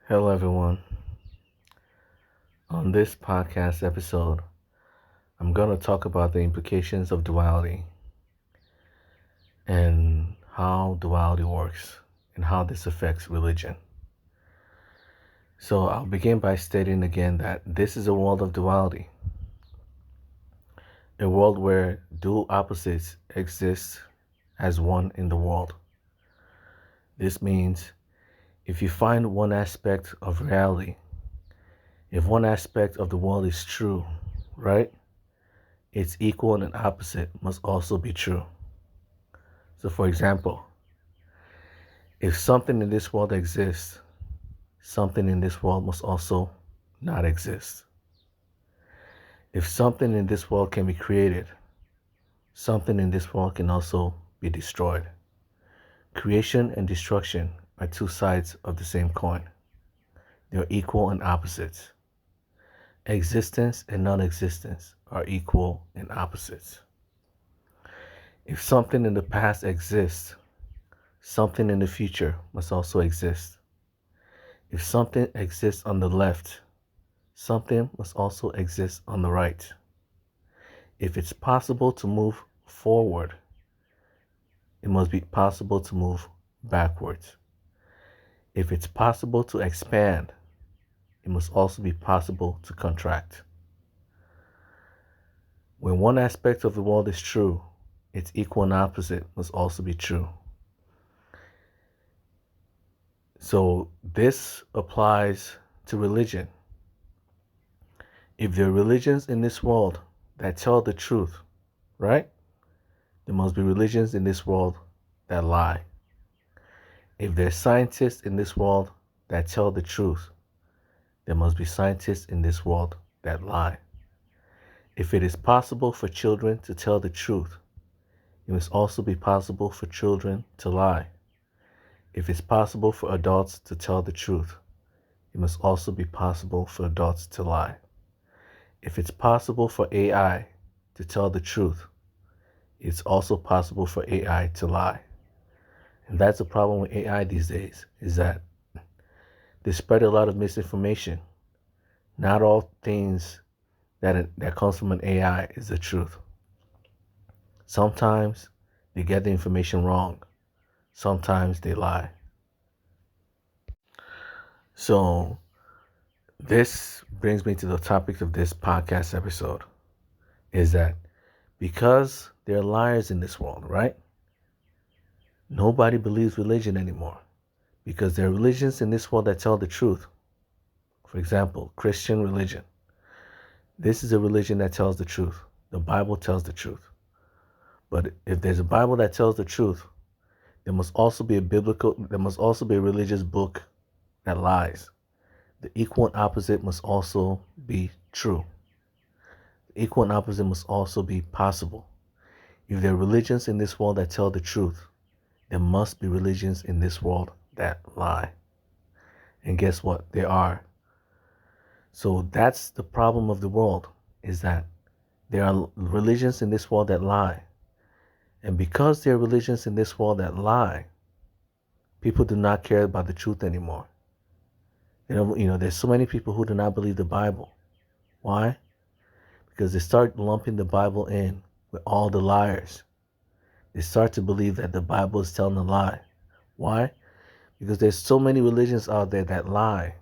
Hello, everyone. On this podcast episode, I'm going to talk about the implications of duality and how duality works and how this affects religion. So, I'll begin by stating again that this is a world of duality, a world where dual opposites exist as one in the world. This means if you find one aspect of reality, if one aspect of the world is true, right? Its equal and opposite must also be true. So, for example, if something in this world exists, something in this world must also not exist. If something in this world can be created, something in this world can also be destroyed. Creation and destruction are two sides of the same coin. They are equal and opposites. Existence and non-existence are equal and opposites. If something in the past exists, something in the future must also exist. If something exists on the left, something must also exist on the right. If it's possible to move forward, it must be possible to move backwards. If it's possible to expand, it must also be possible to contract. When one aspect of the world is true, its equal and opposite must also be true. So this applies to religion. If there are religions in this world that tell the truth, right? There must be religions in this world that lie. If there are scientists in this world that tell the truth, there must be scientists in this world that lie. If it is possible for children to tell the truth, it must also be possible for children to lie. If it's possible for adults to tell the truth, it must also be possible for adults to lie. If it's possible for AI to tell the truth, it's also possible for AI to lie. And that's the problem with AI these days, is that they spread a lot of misinformation. Not all things that comes from an AI is the truth. Sometimes they get the information wrong. Sometimes they lie. So this brings me to the topic of this podcast episode, is that because there are liars in this world, right? Nobody believes religion anymore because there are religions in this world that tell the truth. For example, Christian religion. This is a religion that tells the truth. The Bible tells the truth. But if there's a Bible that tells the truth, there must also be a religious book that lies. The equal and opposite must also be true. The equal and opposite must also be possible. If there are religions in this world that tell the truth, there must be religions in this world that lie. And guess what? There are. So that's the problem of the world, is that there are religions in this world that lie. And because there are religions in this world that lie, people do not care about the truth anymore. There's so many people who do not believe the Bible. Why? Because they start lumping the Bible in with all the liars. They start to believe that the Bible is telling a lie. Why? Because there's so many religions out there that lie.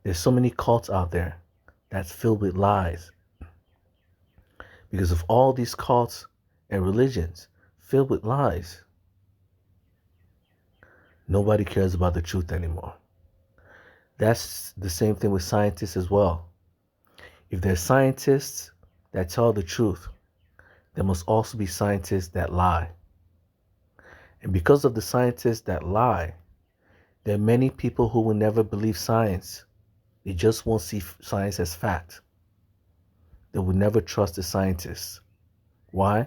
There's so many cults out there that's filled with lies. Because of all these cults and religions filled with lies, nobody cares about the truth anymore. That's the same thing with scientists as well. If there's scientists that tell the truth, there must also be scientists that lie. And because of the scientists that lie, there are many people who will never believe science. They just won't see science as fact. They will never trust the scientists. Why?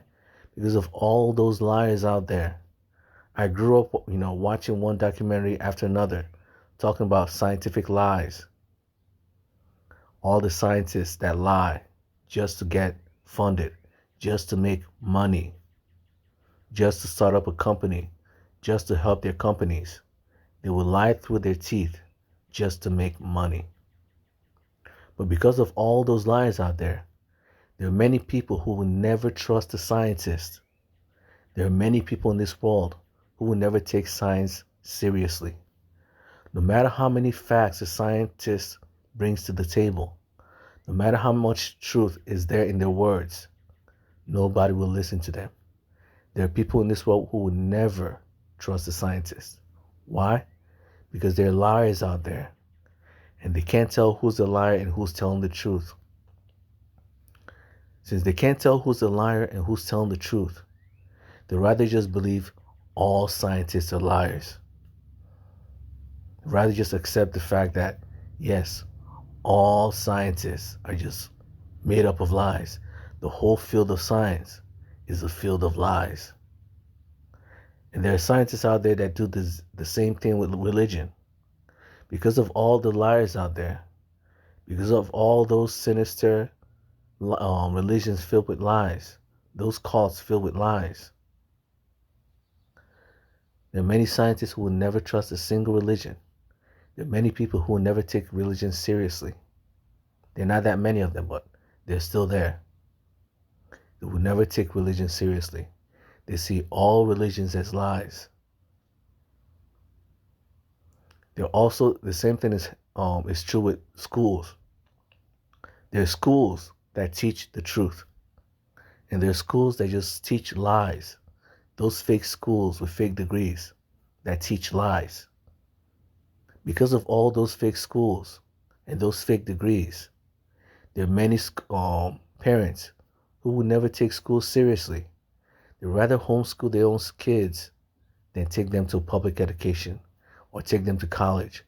Because of all those liars out there. I grew up, watching one documentary after another, talking about scientific lies. All the scientists that lie just to get funded, just to make money, just to start up a company, just to help their companies. They will lie through their teeth just to make money. But because of all those liars out there are many people who will never trust a scientist. There are many people in this world who will never take science seriously. No matter how many facts a scientist brings to the table, no matter how much truth is there in their words, nobody will listen to them. There are people in this world who will never trust a scientist. Why? Because there are liars out there, and they can't tell who's a liar and who's telling the truth. Since they can't tell who's a liar and who's telling the truth, they'd rather just believe all scientists are liars. They'd rather just accept the fact that, yes, all scientists are just made up of lies. The whole field of science is a field of lies. And there are scientists out there that do the same thing with religion. Because of all the liars out there, because of all those sinister religions filled with lies, those cults filled with lies, there are many scientists who will never trust a single religion. There are many people who will never take religion seriously. There are not that many of them, but they're still there. They will never take religion seriously. They see all religions as lies. They're also, the same thing is true with schools. There are schools that teach the truth, and there are schools that just teach lies. Those fake schools with fake degrees that teach lies. Because of all those fake schools and those fake degrees, there are many parents who will never take school seriously. They'd rather homeschool their own kids than take them to public education or take them to college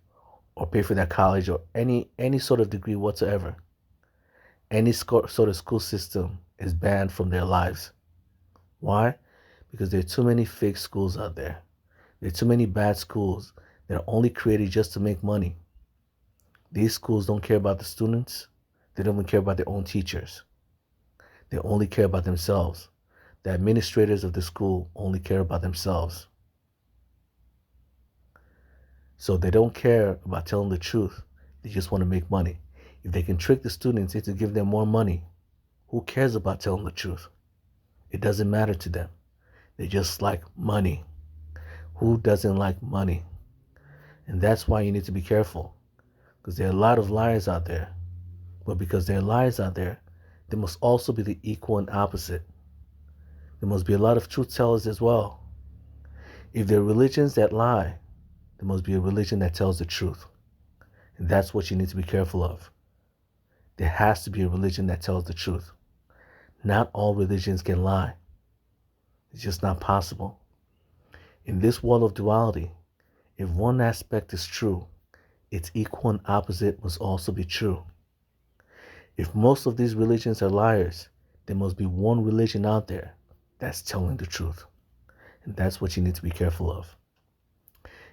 or pay for their college or any sort of degree whatsoever. Any sort of school system is banned from their lives. Why? Because there are too many fake schools out there. There are too many bad schools that are only created just to make money. These schools don't care about the students. They don't even care about their own teachers. They only care about themselves. The administrators of the school only care about themselves. So they don't care about telling the truth. They just want to make money. If they can trick the students into giving them more money, who cares about telling the truth? It doesn't matter to them. They just like money. Who doesn't like money? And that's why you need to be careful. Because there are a lot of liars out there. But because there are liars out there, there must also be the equal and opposite. There must be a lot of truth tellers as well. If there are religions that lie, there must be a religion that tells the truth. And that's what you need to be careful of. There has to be a religion that tells the truth. Not all religions can lie. It's just not possible. In this world of duality, if one aspect is true, its equal and opposite must also be true. If most of these religions are liars, there must be one religion out there that's telling the truth. And that's what you need to be careful of.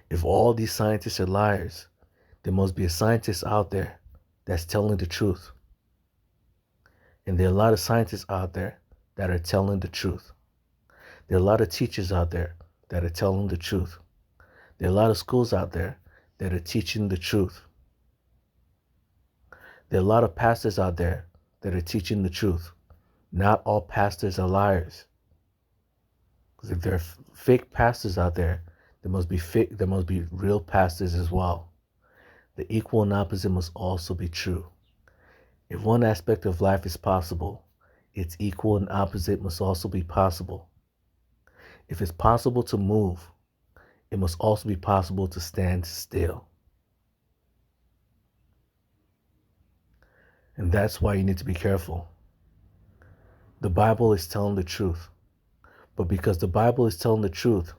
If all these scientists are liars, there must be a scientist out there that's telling the truth. And there are a lot of scientists out there that are telling the truth. There are a lot of teachers out there that are telling the truth. There are a lot of schools out there that are teaching the truth. There are a lot of pastors out there that are teaching the truth. Not all pastors are liars. Because if there are fake pastors out there, there must be real pastors as well. The equal and opposite must also be true. If one aspect of life is possible, its equal and opposite must also be possible. If it's possible to move, it must also be possible to stand still. And that's why you need to be careful. The Bible is telling the truth. But because the Bible is telling the truth,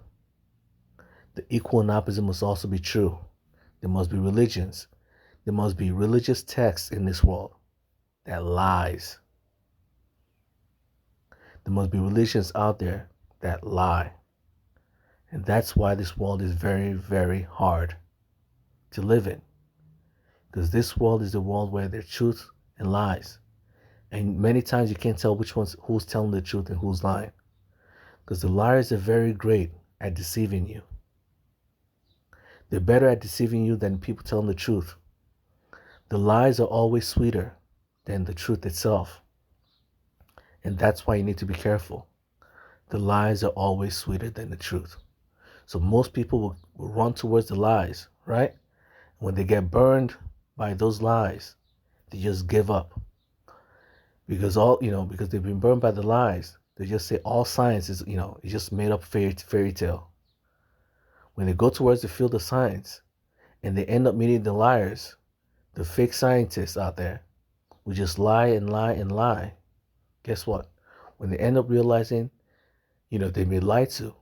the equal and opposite must also be true. There must be religions. There must be religious texts in this world that lies. There must be religions out there that lie. And that's why this world is very, very hard to live in. Because this world is the world where there's truth and lies. And many times you can't tell who's telling the truth and who's lying. Because the liars are very great at deceiving you. They're better at deceiving you than people telling the truth. The lies are always sweeter than the truth itself. And that's why you need to be careful. The lies are always sweeter than the truth. So most people will run towards the lies, right? When they get burned by those lies, they just give up. Because they've been burned by the lies, they just say all science is, it's just made up fairy tale. When they go towards the field of science and they end up meeting the liars, the fake scientists out there who just lie and lie and lie, guess what? When they end up realizing, they've been lied to,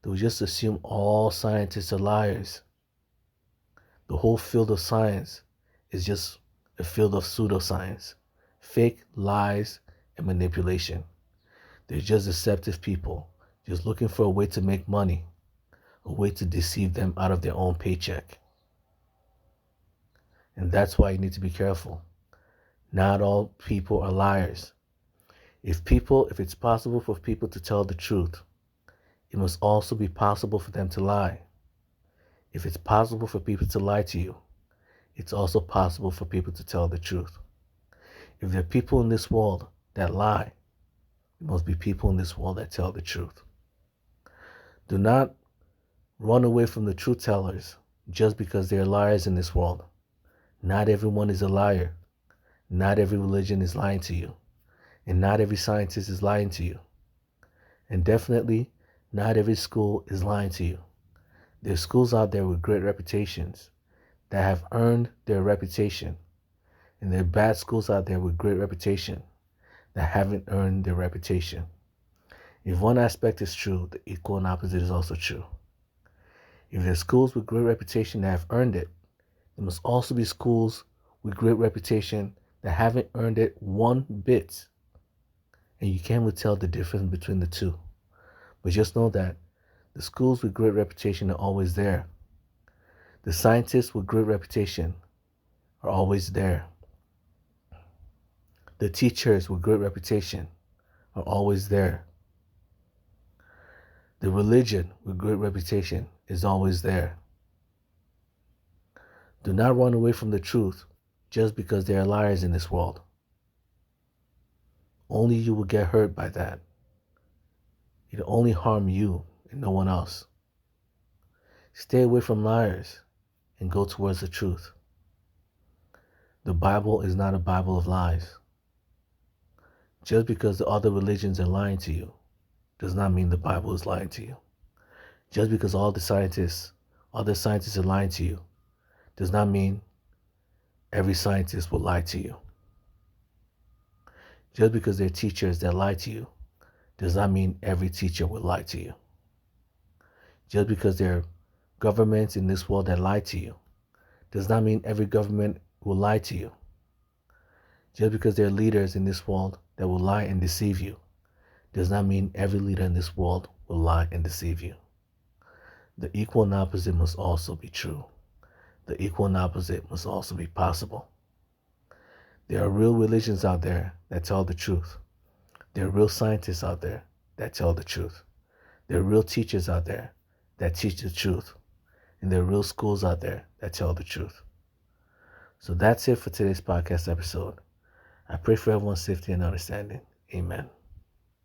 they'll just assume all scientists are liars. The whole field of science is just a field of pseudoscience, fake lies and manipulation. They're just deceptive people, just looking for a way to make money, a way to deceive them out of their own paycheck. And that's why you need to be careful. Not all people are liars. If it's possible for people to tell the truth, it must also be possible for them to lie. If it's possible for people to lie to you, it's also possible for people to tell the truth. If there are people in this world that lie, there must be people in this world that tell the truth. Do not run away from the truth tellers just because they are liars in this world. Not everyone is a liar. Not every religion is lying to you. And not every scientist is lying to you. And definitely, not every school is lying to you. There are schools out there with great reputations that have earned their reputation. And there are bad schools out there with great reputation that haven't earned their reputation. If one aspect is true, the equal and opposite is also true. If there are schools with great reputation that have earned it, there must also be schools with great reputation that haven't earned it one bit. And you can't really tell the difference between the two. But just know that the schools with great reputation are always there. The scientists with great reputation are always there. The teachers with great reputation are always there. The religion with great reputation is always there. Do not run away from the truth just because there are liars in this world. Only you will get hurt by that. It'll only harm you and no one else. Stay away from liars and go towards the truth. The Bible is not a Bible of lies. Just because the other religions are lying to you does not mean the Bible is lying to you. Just because other scientists are lying to you does not mean every scientist will lie to you. Just because there are teachers that lie to you does not mean every teacher will lie to you. Just because there are governments in this world that lie to you does not mean every government will lie to you. Just because there are leaders in this world that will lie and deceive you does not mean every leader in this world will lie and deceive you. The equal and opposite must also be true. The equal and opposite must also be possible. There are real religions out there that tell the truth. There are real scientists out there that tell the truth. There are real teachers out there that teach the truth. And there are real schools out there that tell the truth. So that's it for today's podcast episode. I pray for everyone's safety and understanding. Amen.